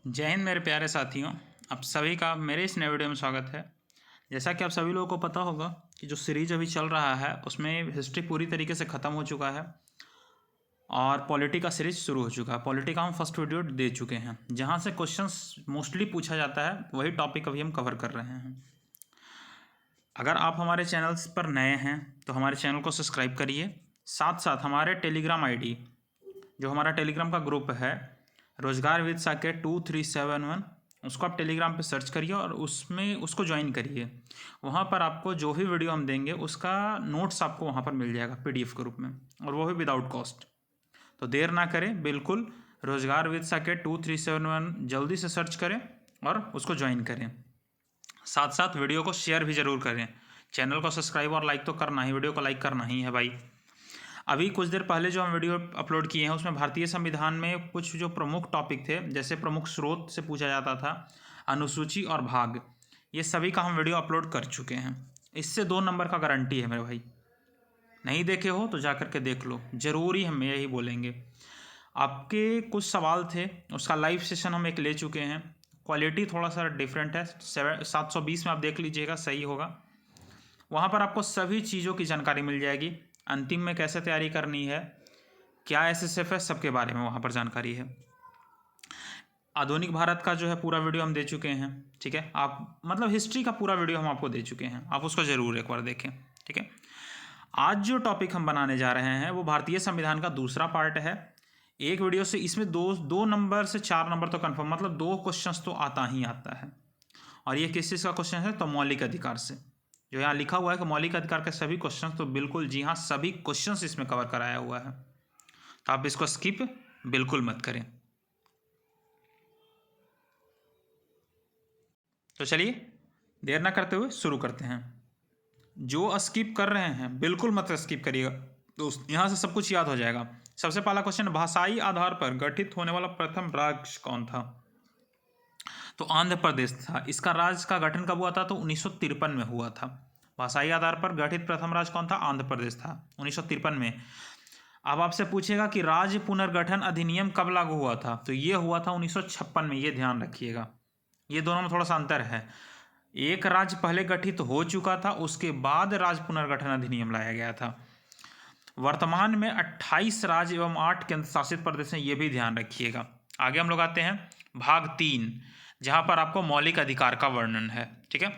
जय हिंद मेरे प्यारे साथियों। आप सभी का मेरे इस नए वीडियो में स्वागत है। जैसा कि आप सभी लोगों को पता होगा कि जो सीरीज अभी चल रहा है उसमें हिस्ट्री पूरी तरीके से ख़त्म हो चुका है और पॉलिटी का सीरीज शुरू हो चुका है। पॉलिटी का हम फर्स्ट वीडियो दे चुके हैं, जहां से क्वेश्चंस मोस्टली पूछा जाता है, वही टॉपिक अभी हम कवर कर रहे हैं। अगर आप हमारे चैनल्स पर नए हैं तो हमारे चैनल को सब्सक्राइब करिए। साथ साथ हमारे टेलीग्राम ID, जो हमारा टेलीग्राम का ग्रुप है रोजगार विद साकेत 2371, उसको आप टेलीग्राम पे सर्च करिए और उसमें उसको ज्वाइन करिए। वहाँ पर आपको जो भी वीडियो हम देंगे उसका नोट्स आपको वहाँ पर मिल जाएगा PDF के रूप में, और वो भी विदाउट कॉस्ट। तो देर ना करें, बिल्कुल रोजगार विद साकेत 2371 जल्दी से सर्च करें और उसको ज्वाइन करें। साथ साथ वीडियो को शेयर भी ज़रूर करें। चैनल को सब्सक्राइब और लाइक तो करना ही, वीडियो को लाइक करना ही है भाई। अभी कुछ देर पहले जो हम वीडियो अपलोड किए हैं उसमें भारतीय संविधान में कुछ जो प्रमुख टॉपिक थे, जैसे प्रमुख स्रोत से पूछा जाता था, अनुसूची और भाग, ये सभी का हम वीडियो अपलोड कर चुके हैं। इससे 2 नंबर का गारंटी है मेरे भाई। नहीं देखे हो तो जा कर के देख लो, ज़रूरी हम यही बोलेंगे। आपके कुछ सवाल थे, उसका लाइव सेशन हम एक ले चुके हैं। क्वालिटी थोड़ा सा डिफरेंट है, 720 में आप देख लीजिएगा, सही होगा। वहाँ पर आपको सभी चीज़ों की जानकारी मिल जाएगी। अंतिम में कैसे तैयारी करनी है, क्या SSF है, सबके बारे में वहाँ पर जानकारी है। आधुनिक भारत का जो है पूरा वीडियो हम दे चुके हैं, ठीक है। आप मतलब हिस्ट्री का पूरा वीडियो हम आपको दे चुके हैं, आप उसको ज़रूर एक बार देखें, ठीक है। आज जो टॉपिक हम बनाने जा रहे हैं वो भारतीय संविधान का दूसरा पार्ट है। एक वीडियो से इसमें दो नंबर से 4 नंबर तो कन्फर्म, मतलब 2 क्वेश्चंस तो आता ही आता है। और ये किस चीज़ का क्वेश्चन है, तो मौलिक अधिकार से। जो यहाँ लिखा हुआ है कि मौलिक अधिकार के सभी क्वेश्चंस, तो बिल्कुल जी हाँ, सभी क्वेश्चंस इसमें कवर कराया हुआ है। तो आप इसको स्किप बिल्कुल मत करें। तो चलिए देर ना करते हुए शुरू करते हैं। जो स्किप कर रहे हैं बिल्कुल मत स्किप करिएगा दोस्त, यहाँ से सब कुछ याद हो जाएगा। सबसे पहला क्वेश्चन, भाषाई आधार पर गठित होने वाला प्रथम राज्य कौन था? तो आंध्र प्रदेश था। इसका राज्य का गठन कब हुआ था? तो 1953 में हुआ था। भाषाई आधार पर गठित प्रथम राज्य कौन था? आंध्र प्रदेश था 1953 में। अब आपसे पूछेगा कि राज्य पुनर्गठन अधिनियम कब लागू हुआ था? तो ये हुआ था 1956 में। ये ध्यान रखिएगा, ये दोनों में थोड़ा सा अंतर है। एक राज्य पहले गठित हो चुका था, उसके बाद राज्य पुनर्गठन अधिनियम लाया गया था। वर्तमान में 28 राज्य एवं 8 केंद्र शासित प्रदेश हैं, ये भी ध्यान रखिएगा। आगे हम लोग आते हैं भाग 3, जहां पर आपको मौलिक अधिकार का वर्णन है, ठीक है।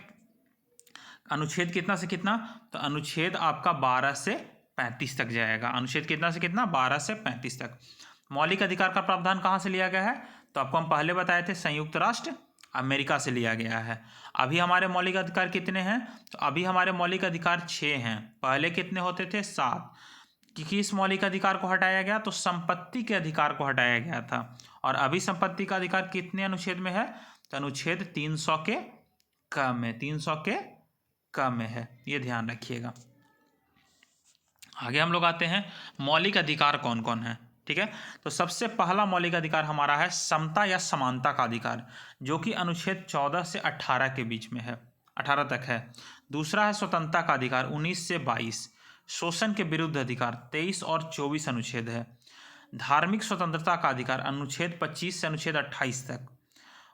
अनुच्छेद कितना से कितना? तो अनुच्छेद आपका 12 से 35 तक जाएगा। अनुच्छेद कितना से कितना? 12 से 35 तक। मौलिक अधिकार का प्रावधान कहाँ से लिया गया है? तो आपको हम पहले बताए थे, संयुक्त राष्ट्र अमेरिका से लिया गया है। अभी हमारे मौलिक अधिकार कितने हैं? तो अभी हमारे मौलिक अधिकार 6 हैं। पहले कितने होते थे? 7। किस मौलिक अधिकार को हटाया गया? तो संपत्ति के अधिकार को हटाया गया था। और अभी संपत्ति का अधिकार कितने अनुच्छेद में है? तो अनुच्छेद 300 के कम है, 300 के कम में है, ये ध्यान रखिएगा। आगे हम लोग आते हैं मौलिक अधिकार कौन कौन है, ठीक है। तो सबसे पहला मौलिक अधिकार हमारा है समता या समानता का अधिकार, जो कि अनुच्छेद 14 से 18 के बीच में है, 18 तक है। दूसरा है स्वतंत्रता का अधिकार 19 से 22। शोषण के विरुद्ध अधिकार 23 और 24 अनुच्छेद है। धार्मिक स्वतंत्रता का अधिकार अनुच्छेद 25 से अनुच्छेद 28 तक।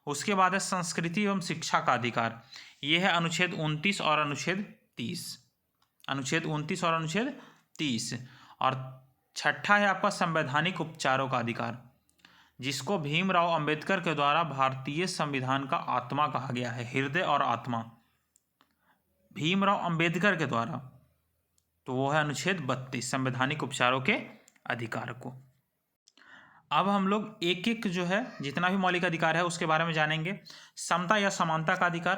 उसके बाद है संस्कृति एवं शिक्षा का अधिकार, ये है अनुच्छेद 29 और अनुच्छेद 30। अनुच्छेद 29 और अनुच्छेद 30। और छठा है आपका संवैधानिक उपचारों का अधिकार, जिसको भीमराव अंबेडकर के द्वारा भारतीय संविधान का आत्मा कहा गया है, हृदय और आत्मा, भीमराव अंबेडकर के द्वारा। तो वो है अनुच्छेद 32, संवैधानिक उपचारों के अधिकार को। अब हम लोग एक एक जो है जितना भी मौलिक अधिकार है उसके बारे में जानेंगे। समता या समानता का अधिकार,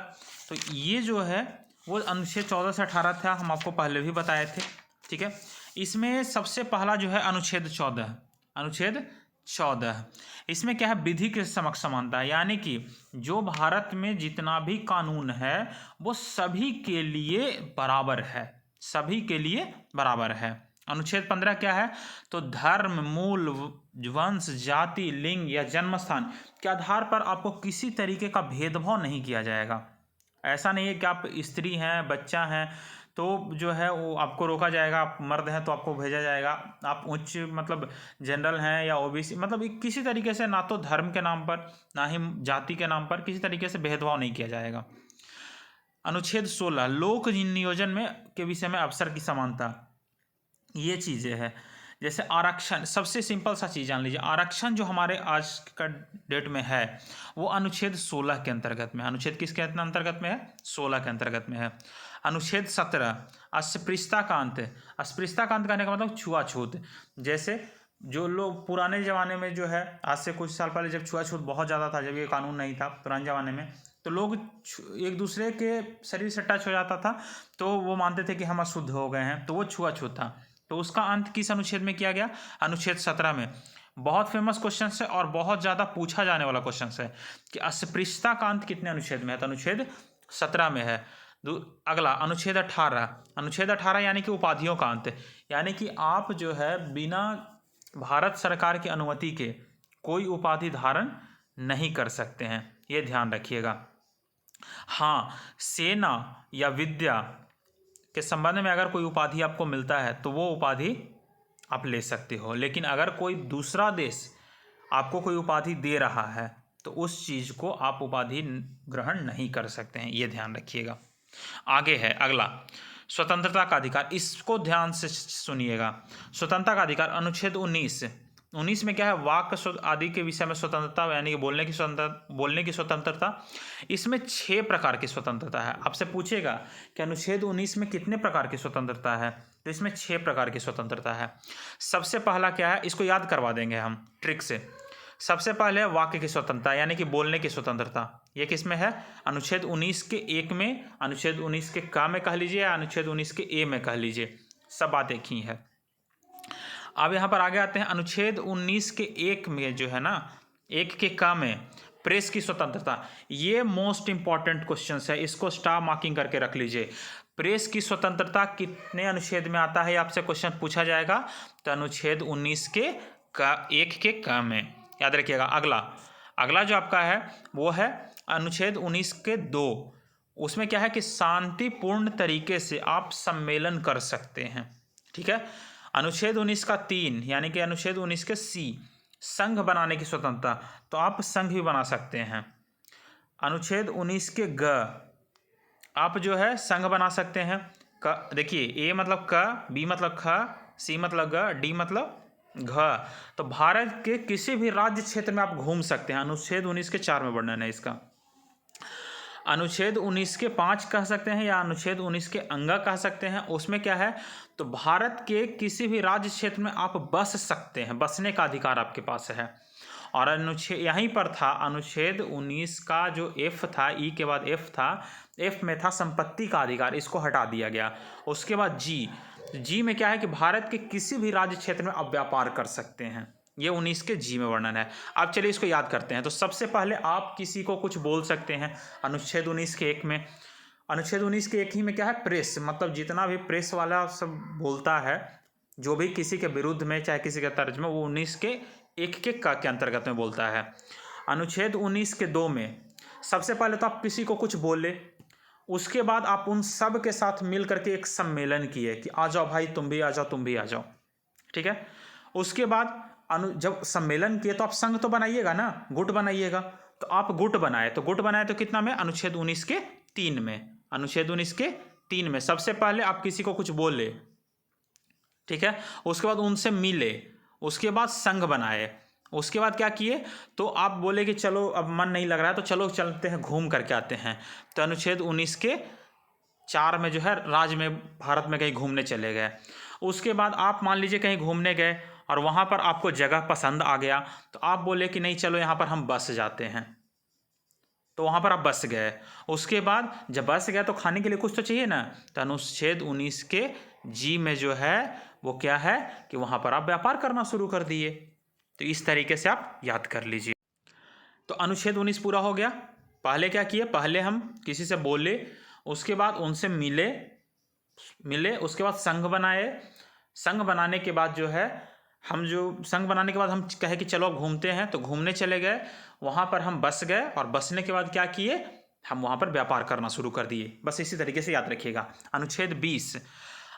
तो ये जो है वो अनुच्छेद 14 से 18 था, हम आपको पहले भी बताए थे, ठीक है। इसमें सबसे पहला जो है अनुच्छेद 14, अनुच्छेद 14, इसमें क्या है? विधि के समक्ष समानता, यानी कि जो भारत में जितना भी कानून है वो सभी के लिए बराबर है, सभी के लिए बराबर है। अनुच्छेद 15 क्या है? तो धर्म, मूल, वंश, जाति, लिंग या जन्म स्थान के आधार पर आपको किसी तरीके का भेदभाव नहीं किया जाएगा। ऐसा नहीं है कि आप स्त्री हैं, बच्चा हैं, तो जो है वो आपको रोका जाएगा। आप मर्द हैं तो आपको भेजा जाएगा। आप उच्च मतलब जनरल हैं या ओबीसी, मतलब किसी तरीके से ना तो धर्म के नाम पर ना ही जाति के नाम पर किसी तरीके से भेदभाव नहीं किया जाएगा। अनुच्छेद 16 लोक नियोजन में के विषय में अवसर की समानता, ये चीज़ें हैं। जैसे आरक्षण, सबसे सिंपल सा चीज़ जान लीजिए, आरक्षण जो हमारे आज का डेट में है वो अनुच्छेद 16 के अंतर्गत में। अनुच्छेद किसके अंतर्गत में है? 16 के अंतर्गत में है। अनुच्छेद 17 अस्पृश्यता का अंत। अस्पृश्यता का अंत कहने का मतलब छुआछूत। जैसे जो लोग पुराने ज़माने में जो है, आज से कुछ साल पहले जब छुआछूत बहुत ज़्यादा था, जब ये कानून नहीं था पुराने ज़माने में, तो लोग एक दूसरे के शरीर से टच हो जाता था तो वो मानते थे कि हम अशुद्ध हो गए हैं, तो वो छुआछूत था। तो उसका अंत किस अनुच्छेद में किया गया? अनुच्छेद 17 में। बहुत फेमस क्वेश्चन है और बहुत ज़्यादा पूछा जाने वाला क्वेश्चन है कि अस्पृश्यता का अंत कितने अनुच्छेद में है? तो अनुच्छेद 17 में है। अगला अनुच्छेद 18। अनुच्छेद 18 यानी कि उपाधियों का अंत, यानी कि आप जो है बिना भारत सरकार की अनुमति के कोई उपाधि धारण नहीं कर सकते हैं, ये ध्यान रखिएगा। हाँ, सेना या विद्या के संबंध में अगर कोई उपाधि आपको मिलता है तो वो उपाधि आप ले सकते हो, लेकिन अगर कोई दूसरा देश आपको कोई उपाधि दे रहा है तो उस चीज़ को आप उपाधि ग्रहण नहीं कर सकते हैं, ये ध्यान रखिएगा। आगे है अगला स्वतंत्रता का अधिकार, इसको ध्यान से सुनिएगा। स्वतंत्रता का अधिकार अनुच्छेद 19 में क्या है? वाक आदि के विषय में स्वतंत्रता, यानी कि बोलने की स्वतंत्रता। इसमें 6 प्रकार की स्वतंत्रता है। आपसे पूछेगा कि अनुच्छेद 19 में कितने प्रकार की स्वतंत्रता है, तो इसमें 6 प्रकार की स्वतंत्रता है। सबसे पहला क्या है, इसको याद करवा देंगे हम ट्रिक से। सबसे पहले वाक्य की स्वतंत्रता, यानी कि बोलने की स्वतंत्रता। ये किस में है? अनुच्छेद 19 के 1 में, अनुच्छेद 19 के क में कह लीजिए या अनुच्छेद 19 के ए में कह लीजिए, सब बात एक ही है। अब यहाँ पर आगे आते हैं अनुच्छेद 19 के 1 में जो है ना, 1 के क में प्रेस की स्वतंत्रता। ये मोस्ट इंपॉर्टेंट क्वेश्चन है, इसको स्टार मार्किंग करके रख लीजिए। प्रेस की स्वतंत्रता कितने अनुच्छेद में आता है, आपसे क्वेश्चन पूछा जाएगा। तो अनुच्छेद 19 के 1 के क में, याद रखिएगा। अगला जो आपका है वो है अनुच्छेद 19 के 2। उसमें क्या है कि शांतिपूर्ण तरीके से आप सम्मेलन कर सकते हैं, ठीक है। अनुच्छेद 19 का 3 यानी कि अनुच्छेद 19 के सी संघ बनाने की स्वतंत्रता, तो आप संघ भी बना सकते हैं। अनुच्छेद 19 के ग आप जो है संघ बना सकते हैं। देखिए, ए मतलब क, बी मतलब ख, सी मतलब ग, डी मतलब घ। तो भारत के किसी भी राज्य क्षेत्र में आप घूम सकते हैं। अनुच्छेद 19 के 4 में वर्णन है इसका। अनुच्छेद 19 के 5 कह सकते हैं या अनुच्छेद 19 के अंगा कह सकते हैं। उसमें क्या है, तो भारत के किसी भी राज्य क्षेत्र में आप बस सकते हैं, बसने का अधिकार आपके पास है। और अनुच्छेद यहीं पर था, अनुच्छेद 19 का जो एफ था, ई के बाद एफ था, एफ में था संपत्ति का अधिकार, इसको हटा दिया गया। उसके बाद जी में क्या है कि भारत के किसी भी राज्य क्षेत्र में आप व्यापार कर सकते हैं, ये 19 के जी में वर्णन है। अब चलिए इसको याद करते हैं। तो सबसे पहले आप किसी को कुछ बोल सकते हैं, अनुच्छेद 19 के 1 में। अनुच्छेद 19 के 1 ही में क्या है, प्रेस, मतलब जितना भी प्रेस वाला सब बोलता है, जो भी किसी के विरुद्ध में चाहे किसी के तर्ज में, वो 19 के 1 के क के अंतर्गत में बोलता है। अनुच्छेद 19 के 2 में सबसे पहले तो आप किसी को कुछ बोले, उसके बाद आप उन सब के साथ मिल करके एक सम्मेलन किए कि आ जाओ भाई, तुम भी आ जाओ, तुम भी आ जाओ, ठीक है। उसके बाद जब सम्मेलन किए तो आप संघ तो बनाइएगा ना, गुट बनाइएगा। तो आप गुट बनाए, तो कितना में, अनुच्छेद 19 के 3 में। अनुच्छेद 19 के 3 में सबसे पहले आप किसी को कुछ बोले, ठीक है। उसके बाद उनसे मिले, उसके बाद संघ बनाए, उसके बाद क्या किए, तो आप बोले कि चलो अब मन नहीं लग रहा है तो चलो चलते हैं, घूम करके आते हैं। तो अनुच्छेद 19 के 4 में जो है राज्य में, भारत में कहीं घूमने चले गए। उसके बाद आप मान लीजिए कहीं घूमने गए और वहाँ पर आपको जगह पसंद आ गया, तो आप बोले कि नहीं चलो यहाँ पर हम बस जाते हैं, तो वहाँ पर आप बस गए। उसके बाद जब बस गए तो खाने के लिए कुछ तो चाहिए ना, तो अनुच्छेद 19 के जी में जो है वो क्या है कि वहाँ पर आप व्यापार करना शुरू कर दिए। तो इस तरीके से आप याद कर लीजिए। तो अनुच्छेद 19 पूरा हो गया। पहले क्या किए, पहले हम किसी से बोले, उसके बाद उनसे मिले, उसके बाद संघ बनाए। संघ बनाने के बाद जो है हम कहे कि चलो घूमते हैं, तो घूमने चले गए। वहाँ पर हम बस गए और बसने के बाद क्या किए, हम वहाँ पर व्यापार करना शुरू कर दिए। बस इसी तरीके से याद रखिएगा। अनुच्छेद 20,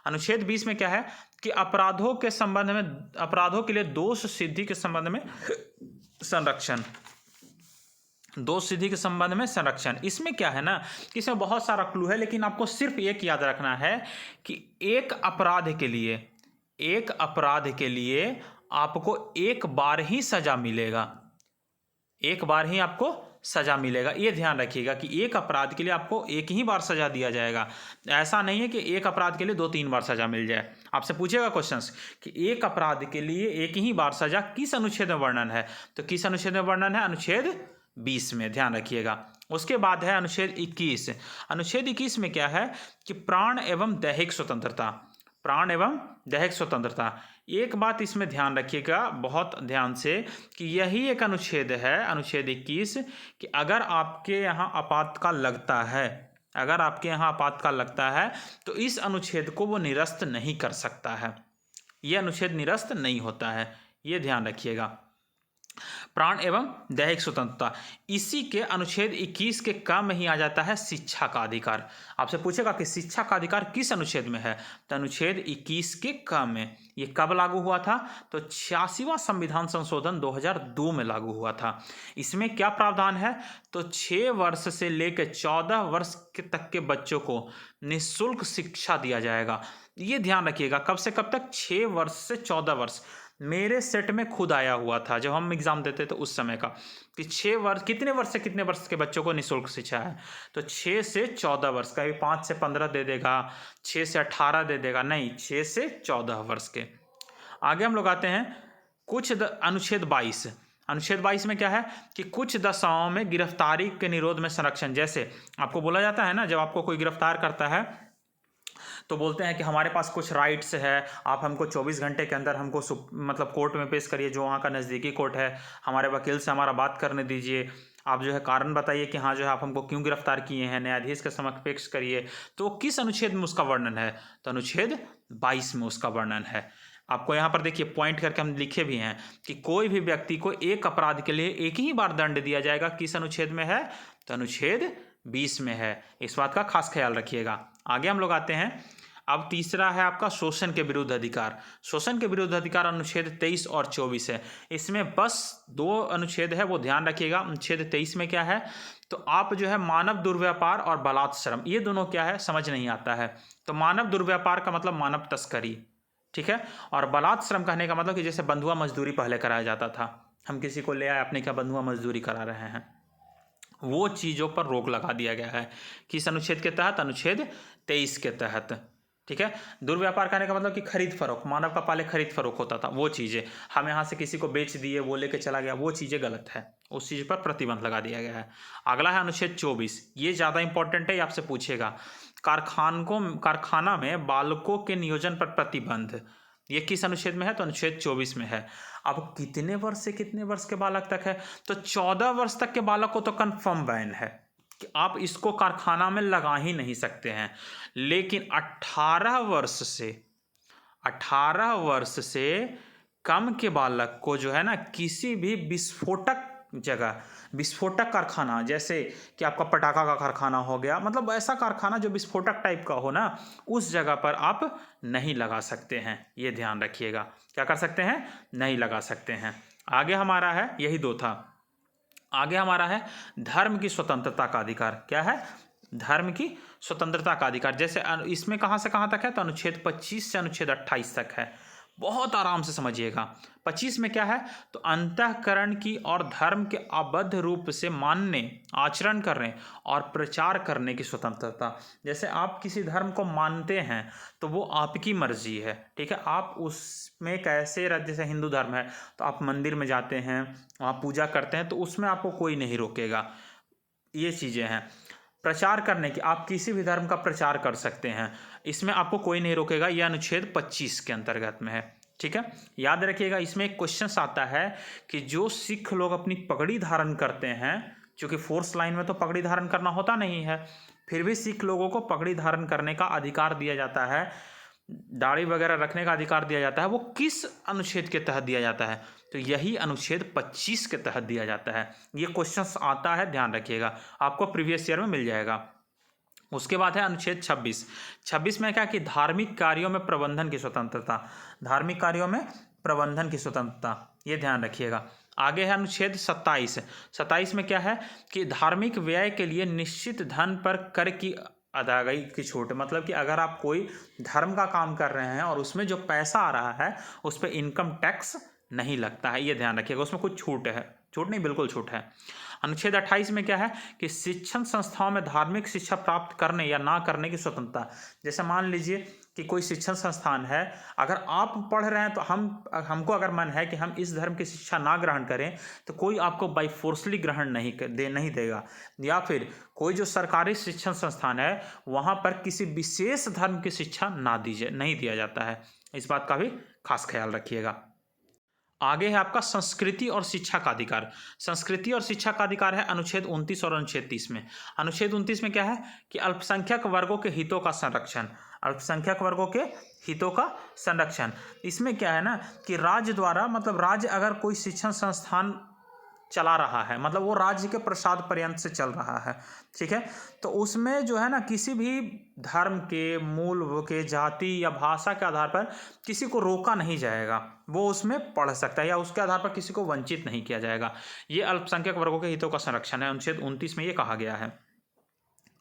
अनुच्छेद 20 में क्या है कि अपराधों के संबंध में, अपराधों के लिए दोष सिद्धि के संबंध में संरक्षण, दोष सिद्धि के संबंध में संरक्षण। इसमें क्या है ना कि इसमें बहुत सारा क्लू है, लेकिन आपको सिर्फ एक याद रखना है कि एक अपराध के लिए, एक अपराध के लिए आपको एक बार ही सजा मिलेगा, एक बार ही आपको सजा मिलेगा। ये ध्यान रखिएगा कि एक अपराध के लिए आपको एक ही बार सजा दिया जाएगा। ऐसा नहीं है कि एक अपराध के लिए 2-3 बार सजा मिल जाए। आपसे पूछेगा क्वेश्चंस कि एक अपराध के लिए एक ही बार सजा किस अनुच्छेद में वर्णन है, तो किस अनुच्छेद में वर्णन है? अनुच्छेद 20 में, ध्यान रखिएगा। उसके बाद है अनुच्छेद 21। अनुच्छेद 21 में क्या है कि प्राण एवं दैहिक स्वतंत्रता, प्राण एवं दैहिक स्वतंत्रता। एक बात इसमें ध्यान रखिएगा बहुत ध्यान से कि यही एक अनुच्छेद है, अनुच्छेद 21, कि अगर आपके यहाँ आपातकाल लगता है, अगर आपके यहाँ आपातकाल लगता है तो इस अनुच्छेद को वो निरस्त नहीं कर सकता है, ये अनुच्छेद निरस्त नहीं होता है, ये ध्यान रखिएगा। प्राण एवं दैहिक स्वतंत्रता, इसी के अनुच्छेद 21 के क में ही आ जाता है शिक्षा का अधिकार। आपसे पूछेगा कि शिक्षा का अधिकार किस अनुच्छेद में है, तो अनुच्छेद 21 के क में। ये कब लागू हुआ था? तो 86वां संविधान संशोधन 2002 में लागू हुआ था। इसमें क्या प्रावधान है? तो 6 वर्ष से लेकर 14 वर्ष तक के बच्चों को निःशुल्क शिक्षा दिया जाएगा। ये ध्यान रखिएगा, कब से कब तक? 6 वर्ष से 14 वर्ष। मेरे सेट में खुद आया हुआ था जब हम एग्जाम देते थे उस समय का, कि 6 वर्ष, कितने वर्ष से कितने वर्ष के बच्चों को निःशुल्क शिक्षा है, तो 6 से 14 वर्ष का। 5 से 15 दे देगा, 6 से 18 दे देगा, नहीं, 6 से 14 वर्ष के। आगे हम लोग आते हैं कुछ अनुच्छेद 22। अनुच्छेद 22 में क्या है कि कुछ दशाओं में गिरफ्तारी के निरोध में संरक्षण। जैसे आपको बोला जाता है ना, जब आपको कोई गिरफ्तार करता है तो बोलते हैं कि हमारे पास कुछ राइट्स है, आप हमको 24 घंटे के अंदर हमको मतलब कोर्ट में पेश करिए, जो वहाँ का नज़दीकी कोर्ट है, हमारे वकील से हमारा बात करने दीजिए, आप जो है कारण बताइए कि हाँ जो है आप हमको क्यों गिरफ्तार किए हैं, न्यायाधीश के समक्ष पेश करिए। तो किस अनुच्छेद में उसका वर्णन है? तो अनुच्छेद 22 में उसका वर्णन है। आपको यहाँ पर देखिए पॉइंट करके हम लिखे भी हैं कि कोई भी व्यक्ति को एक अपराध के लिए एक ही बार दंड दिया जाएगा, किस अनुच्छेद में है? तो अनुच्छेद 20 में है। इस बात का खास ख्याल रखिएगा। आगे हम लोग आते हैं, अब तीसरा है आपका शोषण के विरुद्ध अधिकार। शोषण के विरुद्ध अधिकार अनुच्छेद 23 और 24 है। इसमें बस 2 अनुच्छेद है, वो ध्यान रखिएगा। अनुच्छेद 23 में क्या है, तो आप जो है मानव दुर्व्यापार और बलात्श्रम, ये दोनों क्या है समझ नहीं आता है। तो मानव दुर्व्यापार का मतलब मानव तस्करी, ठीक है, और बलात्श्रम कहने का मतलब कि जैसे बंधुआ मजदूरी पहले कराया जाता था, हम किसी को ले आए अपने क्या बंधुआ मजदूरी करा रहे हैं, वो चीज़ों पर रोक लगा दिया गया है। किस अनुच्छेद के तहत? अनुच्छेद 23 के तहत, ठीक है। दुर्व्यापार करने का मतलब कि खरीद फरोख्त, मानव का पहले खरीद फरोख्त होता था, वो चीज़ें हम यहाँ से किसी को बेच दिए, वो लेके चला गया, वो चीज़ें गलत है, उस चीज़ पर प्रतिबंध लगा दिया गया है। अगला है अनुच्छेद 24, ये ज़्यादा इंपॉर्टेंट है, आपसे पूछेगा। कारखाना में बालकों के नियोजन पर प्रतिबंध, ये किस अनुच्छेद में है? तो अनुच्छेद 24 में है। अब कितने वर्ष से कितने वर्ष के बालक तक है? तो 14 वर्ष तक के बालक को तो कन्फर्म बैन है कि आप इसको कारखाना में लगा ही नहीं सकते हैं, लेकिन 18 वर्ष से कम के बालक को जो है ना, किसी भी विस्फोटक जगह, विस्फोटक कारखाना, जैसे कि आपका पटाखा का कारखाना हो गया, मतलब ऐसा कारखाना जो विस्फोटक टाइप का हो ना, उस जगह पर आप नहीं लगा सकते हैं। ये ध्यान रखिएगा, क्या कर सकते हैं? नहीं लगा सकते हैं। आगे हमारा है, यही 2 था, आगे हमारा है धर्म की स्वतंत्रता का अधिकार। क्या है? धर्म की स्वतंत्रता का अधिकार। जैसे इसमें कहाँ से कहाँ तक है? तो अनुच्छेद 25 से अनुच्छेद 28 तक है। बहुत आराम से समझिएगा। 25 में क्या है? तो अंतःकरण की और धर्म के अबद्ध रूप से मानने, आचरण करने और प्रचार करने की स्वतंत्रता। जैसे आप किसी धर्म को मानते हैं तो वो आपकी मर्जी है, ठीक है, आप उसमें कैसे, जैसे हिंदू धर्म है तो आप मंदिर में जाते हैं, वहाँ पूजा करते हैं, तो उसमें आपको कोई नहीं रोकेगा। ये चीज़ें हैं। प्रचार करने की, आप किसी भी धर्म का प्रचार कर सकते हैं, इसमें आपको कोई नहीं रोकेगा। यह अनुच्छेद 25 के अंतर्गत में है, ठीक है। याद रखिएगा, इसमें एक क्वेश्चन आता है कि जो सिख लोग अपनी पगड़ी धारण करते हैं, क्योंकि फोर्स लाइन में तो पगड़ी धारण करना होता नहीं है, फिर भी सिख लोगों को पगड़ी धारण करने का अधिकार दिया जाता है, दाढ़ी वगैरह रखने का अधिकार दिया जाता है, वो किस अनुच्छेद के तहत दिया जाता है? तो यही अनुच्छेद 25 के तहत दिया जाता है। ये क्वेश्चंस आता है, ध्यान रखिएगा, आपको प्रीवियस ईयर में मिल जाएगा। उसके बाद है अनुच्छेद 26। 26 में क्या कि धार्मिक कार्यों में प्रबंधन की स्वतंत्रता, धार्मिक कार्यों में प्रबंधन की स्वतंत्रता, ये ध्यान रखिएगा। आगे है अनुच्छेद 27। 27 में क्या है कि धार्मिक व्यय के लिए निश्चित धन पर कर की अदायगी की छूट, मतलब कि अगर आप कोई धर्म का काम कर रहे हैं और उसमें जो पैसा आ रहा है उस पर इनकम टैक्स नहीं लगता है, ये ध्यान रखिएगा, उसमें कुछ छूट है, छूट नहीं बिल्कुल छूट है। अनुच्छेद 28 में क्या है कि शिक्षण संस्थाओं में धार्मिक शिक्षा प्राप्त करने या ना करने की स्वतंत्रता। जैसे मान लीजिए कि कोई शिक्षण संस्थान है, अगर आप पढ़ रहे हैं तो हमको अगर मन है कि हम इस धर्म की शिक्षा ना ग्रहण करें तो कोई आपको बाई फोर्सली ग्रहण नहीं देगा। या फिर कोई जो सरकारी शिक्षण संस्थान है वहाँ पर किसी विशेष धर्म की शिक्षा नहीं दिया जाता है, इस बात का भी खास ख्याल रखिएगा। आगे है आपका संस्कृति और शिक्षा का अधिकार। संस्कृति और शिक्षा का अधिकार है अनुच्छेद 29 और अनुच्छेद 30 में। अनुच्छेद 29 में क्या है कि अल्पसंख्यक वर्गों के हितों का संरक्षण, अल्पसंख्यक वर्गों के हितों का संरक्षण। इसमें क्या है ना कि राज्य द्वारा, मतलब राज्य अगर कोई शिक्षण संस्थान चला रहा है, मतलब वो राज्य के प्रसाद पर्यंत से चल रहा है, ठीक है, तो उसमें जो है ना किसी भी धर्म के, मूल के, जाति या भाषा के आधार पर किसी को रोका नहीं जाएगा, वो उसमें पढ़ सकता है या उसके आधार पर किसी को वंचित नहीं किया जाएगा। ये अल्पसंख्यक वर्गों के हितों का संरक्षण है, अनुच्छेद 29 में ये कहा गया है।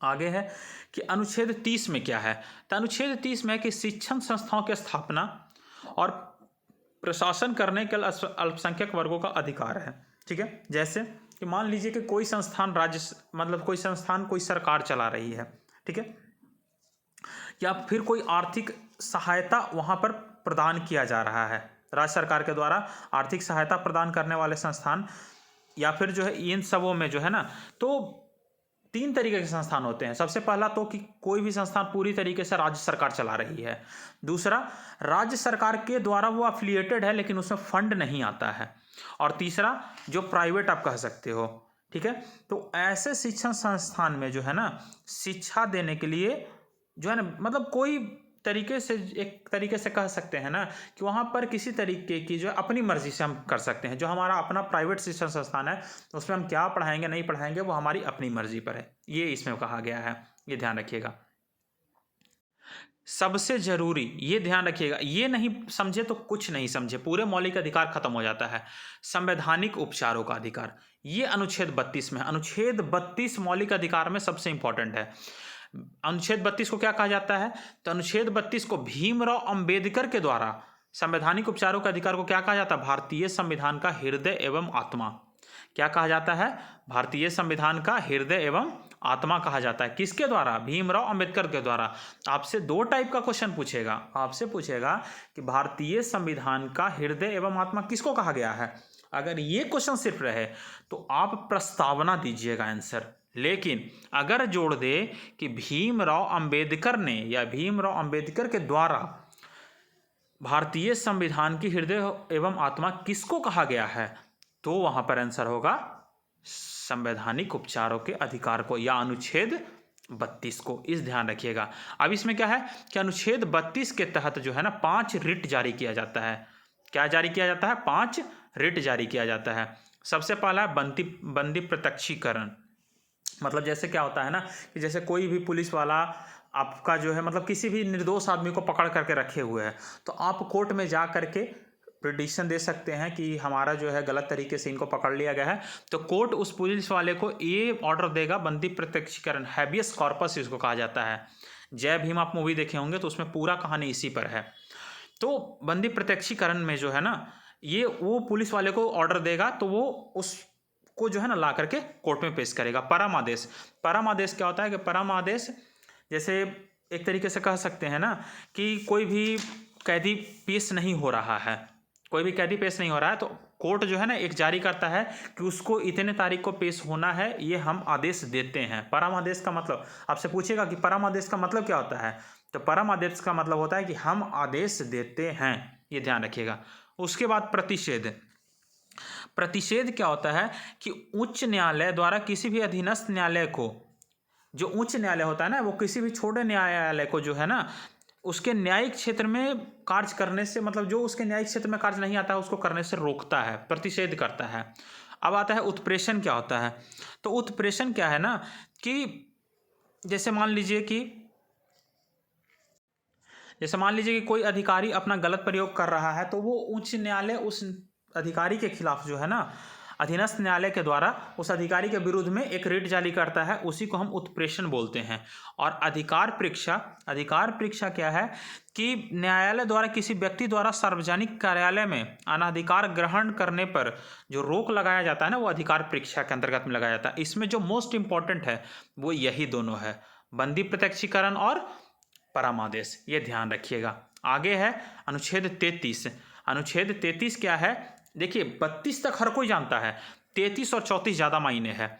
आगे है कि अनुच्छेद 30 में क्या है, तो अनुच्छेद 30 में कि शिक्षण संस्थाओं की स्थापना और प्रशासन करने के लिए अल्पसंख्यक वर्गों का अधिकार है, ठीक है। जैसे कि मान लीजिए कि कोई संस्थान कोई संस्थान कोई सरकार चला रही है, ठीक है, या फिर कोई आर्थिक सहायता वहाँ पर प्रदान किया जा रहा है, राज्य सरकार के द्वारा आर्थिक सहायता प्रदान करने वाले संस्थान, या फिर जो है इन सबों में जो है ना, तो 3 तरीके के संस्थान होते हैं। सबसे पहला तो कि कोई भी संस्थान पूरी तरीके से राज्य सरकार चला रही है। दूसरा, राज्य सरकार के द्वारा वो एफिलिएटेड है लेकिन उसमें फंड नहीं आता है। और तीसरा, जो प्राइवेट आप कह सकते हो, ठीक है। तो ऐसे शिक्षण संस्थान में जो है ना शिक्षा देने के लिए जो है ना, मतलब कोई तरीके से, एक तरीके से कह सकते हैं ना कि वहाँ पर किसी तरीके की जो अपनी मर्जी से हम कर सकते हैं। जो हमारा अपना प्राइवेट शिक्षण संस्थान है उसमें हम क्या पढ़ाएंगे नहीं पढ़ाएंगे वो हमारी अपनी मर्जी पर है, ये इसमें कहा गया है, ये ध्यान रखिएगा। सबसे जरूरी ये ध्यान रखिएगा, ये नहीं समझे तो कुछ नहीं समझे, पूरे मौलिक अधिकार खत्म हो जाता है। संवैधानिक उपचारों का अधिकार, ये अनुच्छेद 32 में, अनुच्छेद 32 मौलिक अधिकार में सबसे इंपॉर्टेंट है। अनुच्छेद 32 को क्या कहा जाता है, तो अनुच्छेद 32 को भीमराव अंबेडकर के द्वारा संवैधानिक उपचारों के अधिकार को क्या कहा जाता है, भारतीय संविधान का हृदय एवं आत्मा। क्या कहा जाता है, भारतीय संविधान का हृदय एवं आत्मा कहा जाता है। किसके द्वारा, भीमराव अंबेडकर के द्वारा। आपसे 2 टाइप का क्वेश्चन पूछेगा, आपसे पूछेगा कि भारतीय संविधान का हृदय एवं आत्मा किसको कहा गया है। अगर ये क्वेश्चन सिर्फ रहे तो आप प्रस्तावना दीजिएगा आंसर, लेकिन अगर जोड़ दे कि भीमराव अंबेडकर ने या भीमराव अंबेडकर के द्वारा भारतीय संविधान की हृदय एवं आत्मा किसको कहा गया है, तो वहां पर आंसर होगा संवैधानिक उपचारों के अधिकार को या अनुच्छेद 32 को, इस ध्यान रखिएगा। अब इसमें क्या है कि अनुच्छेद 32 के तहत जो है ना 5 रिट जारी किया जाता है। क्या जारी किया जाता है, 5 रिट जारी किया जाता है। सबसे पहला बंदी प्रत्यक्षीकरण, मतलब जैसे क्या होता है ना कि जैसे कोई भी पुलिस वाला आपका जो है मतलब किसी भी निर्दोष आदमी को पकड़ करके रखे हुए हैं, तो आप कोर्ट में जा करके प्रिडिक्शन दे सकते हैं कि हमारा जो है गलत तरीके से इनको पकड़ लिया गया है, तो कोर्ट उस पुलिस वाले को ये ऑर्डर देगा, बंदी प्रत्यक्षीकरण, हैबियस कॉर्पस इसको कहा जाता है। जय भीम आप मूवी देखे होंगे तो उसमें पूरा कहानी इसी पर है। तो बंदी प्रत्यक्षीकरण में जो है ना ये वो पुलिस वाले को ऑर्डर देगा तो वो उसको जो है ना ला करके कोर्ट में पेश करेगा। परम आदेश, परम आदेश क्या होता है कि परम आदेश जैसे एक तरीके से कह सकते हैं ना कि कोई भी कैदी पेश नहीं हो रहा है, कोई भी कैदी पेश नहीं हो रहा है तो कोर्ट जो है ना एक जारी करता है कि उसको इतने तारीख को पेश होना है, ये हम आदेश देते हैं। परम आदेश का मतलब आपसे पूछेगा कि परम आदेश का मतलब क्या होता है, तो परम आदेश का मतलब होता है कि हम आदेश देते हैं, ये ध्यान रखिएगा। उसके बाद प्रतिषेध, प्रतिषेध क्या होता है कि उच्च न्यायालय द्वारा किसी भी अधीनस्थ न्यायालय को, जो उच्च न्यायालय होता है ना वो किसी भी छोटे न्यायालय को जो है ना उसके न्यायिक क्षेत्र में कार्य करने से, मतलब जो उसके न्यायिक क्षेत्र में कार्य नहीं आता है उसको करने से रोकता है, प्रतिषेध करता है। अब आता है उत्प्रेषण क्या होता है। तो उत्प्रेषण क्या है ना कि जैसे मान लीजिए कि कोई अधिकारी अपना गलत प्रयोग कर रहा है, तो वो उच्च न्यायालय उस अधिकारी के खिलाफ जो है ना, अधीनस्थ न्यायालय के द्वारा उस अधिकारी के विरुद्ध में एक रिट जारी करता है, उसी को हम उत्प्रेषण बोलते हैं। और अधिकार परीक्षा क्या है कि न्यायालय द्वारा किसी व्यक्ति द्वारा सार्वजनिक कार्यालय में अनाधिकार ग्रहण करने पर जो रोक लगाया जाता है ना, वो अधिकार परीक्षा के अंतर्गत में लगाया जाता है। इसमें जो मोस्ट इंपॉर्टेंट है वो यही दोनों है, बंदी प्रत्यक्षीकरण और परामादेश, ये ध्यान रखिएगा। आगे है अनुच्छेद 33। अनुच्छेद 33 क्या है, देखिए 32 तक हर कोई जानता है, 33 और 34 ज़्यादा मायने है।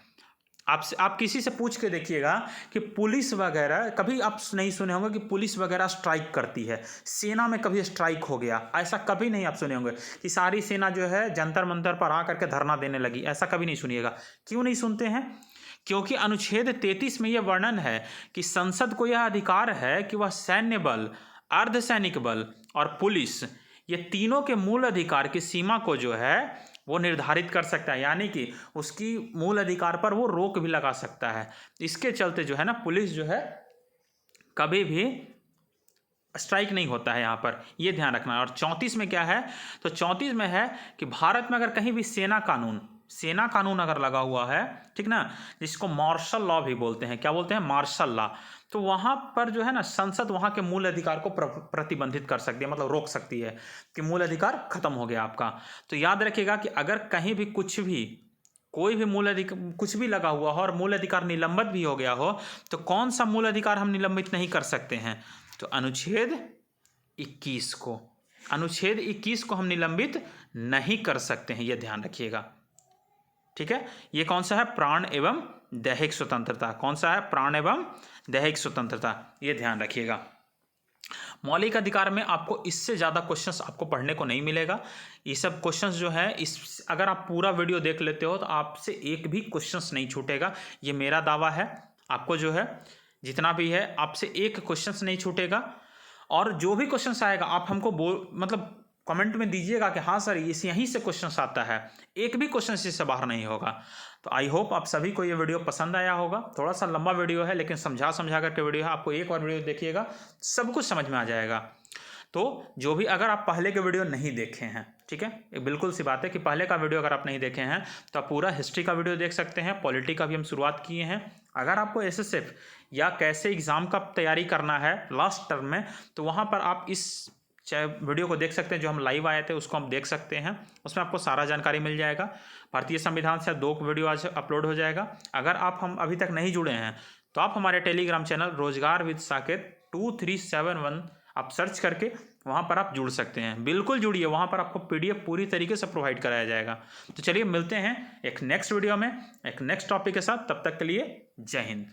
आप किसी से पूछ के देखिएगा कि पुलिस वगैरह, कभी आप नहीं सुने होंगे कि पुलिस वगैरह स्ट्राइक करती है, सेना में कभी स्ट्राइक हो गया, ऐसा कभी नहीं आप सुने होंगे कि सारी सेना जो है जंतर मंतर पर आकर के धरना देने लगी, ऐसा कभी नहीं सुनिएगा। क्यों नहीं सुनते हैं? क्योंकि अनुच्छेद 33 में यह वर्णन है कि संसद को यह अधिकार है कि वह सैन्य बल, अर्धसैनिक बल और पुलिस, ये तीनों के मूल अधिकार की सीमा को जो है वो निर्धारित कर सकता है, यानी कि उसकी मूल अधिकार पर वो रोक भी लगा सकता है। इसके चलते जो है ना, पुलिस जो है कभी भी स्ट्राइक नहीं होता है यहाँ पर, ये ध्यान रखना है। और 34 में क्या है, तो 34 में है कि भारत में अगर कहीं भी सेना कानून अगर लगा हुआ है, ठीक ना, जिसको मार्शल लॉ भी बोलते हैं, क्या बोलते हैं, मार्शल लॉ, तो वहाँ पर जो है ना संसद वहाँ के मूल अधिकार को प्रतिबंधित कर सकती है, मतलब रोक सकती है कि मूल अधिकार खत्म हो गया आपका। तो याद रखिएगा कि अगर कहीं भी कोई भी मूल अधिकार कुछ भी लगा हुआ हो और मूल अधिकार निलंबित भी हो गया हो, तो कौन सा मूल अधिकार हम निलंबित नहीं कर सकते हैं, तो अनुच्छेद 21 को हम निलंबित नहीं कर सकते हैं, यह ध्यान रखिएगा। ठीक है, ये कौन सा है, प्राण एवं दैहिक स्वतंत्रता, कौन सा है, प्राण एवं दैहिक स्वतंत्रता, ये ध्यान रखिएगा। मौलिक अधिकार में आपको इससे ज़्यादा क्वेश्चंस आपको पढ़ने को नहीं मिलेगा। ये सब क्वेश्चंस जो है, अगर आप पूरा वीडियो देख लेते हो तो आपसे एक भी क्वेश्चंस नहीं छूटेगा, ये मेरा दावा है। आपको जो है जितना भी है आपसे एक क्वेश्चंस नहीं छूटेगा, और जो भी क्वेश्चंस आएगा आप हमको मतलब कमेंट में दीजिएगा कि हाँ सर इस यहीं से क्वेश्चन आता है, एक भी क्वेश्चन इससे बाहर नहीं होगा। तो आई होप आप सभी को ये वीडियो पसंद आया होगा। थोड़ा सा लंबा वीडियो है लेकिन समझा करके वीडियो है, आपको एक और वीडियो देखिएगा सब कुछ समझ में आ जाएगा। तो जो भी, अगर आप पहले के वीडियो नहीं देखे हैं, ठीक है, एक बिल्कुल सी बात है कि पहले का वीडियो अगर आप नहीं देखे हैं तो आप पूरा हिस्ट्री का वीडियो देख सकते हैं, पॉलिटी का भी हम शुरुआत किए हैं। अगर आपको एसएसएफ या कैसे एग्जाम का तैयारी करना है लास्ट टर्म में, तो वहाँ पर आप इस वीडियो को देख सकते हैं, जो हम लाइव आए थे उसको हम देख सकते हैं, उसमें आपको सारा जानकारी मिल जाएगा। भारतीय संविधान से 2 वीडियो आज अपलोड हो जाएगा। अगर आप हम अभी तक नहीं जुड़े हैं तो आप हमारे टेलीग्राम चैनल रोजगार विद साकेत 2371 आप सर्च करके वहाँ पर आप जुड़ सकते हैं, बिल्कुल जुड़िए, वहाँ पर आपको PDF पूरी तरीके से प्रोवाइड कराया जाएगा। तो चलिए मिलते हैं एक नेक्स्ट वीडियो में एक नेक्स्ट टॉपिक के साथ, तब तक के लिए जय हिंद।